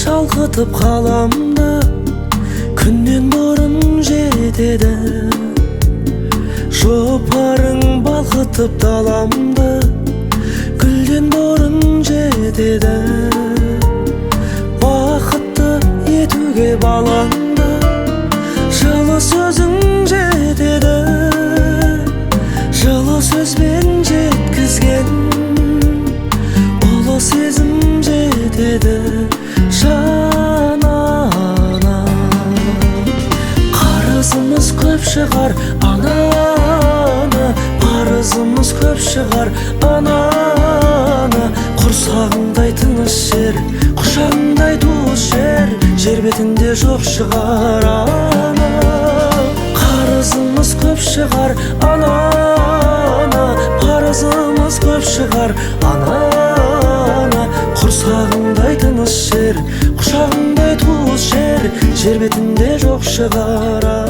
шалқытып қаламды, күннен бұрын жетеді. Жопарың балқытып даламды, гүлден бұрын жетеді. Бақытты етуге балаңды, жылы сөзің жетеді. Жылы сөзбен жеткізген ұлы сезім жетеді жанана. Қарызымыз көп шығар ананы, парызымыз көп шығар ананы. Құрсағыңдай тыныш жер, құшағыңдай туыс жер, жер бетінде жоқ шығар ана. Қарызымыз көп шығар ананы, парызымыз көп шығар ананы. Құрсағыңдай тыныш жер, құшағыңдай туыс жер, жер бетінде жоқ шығар.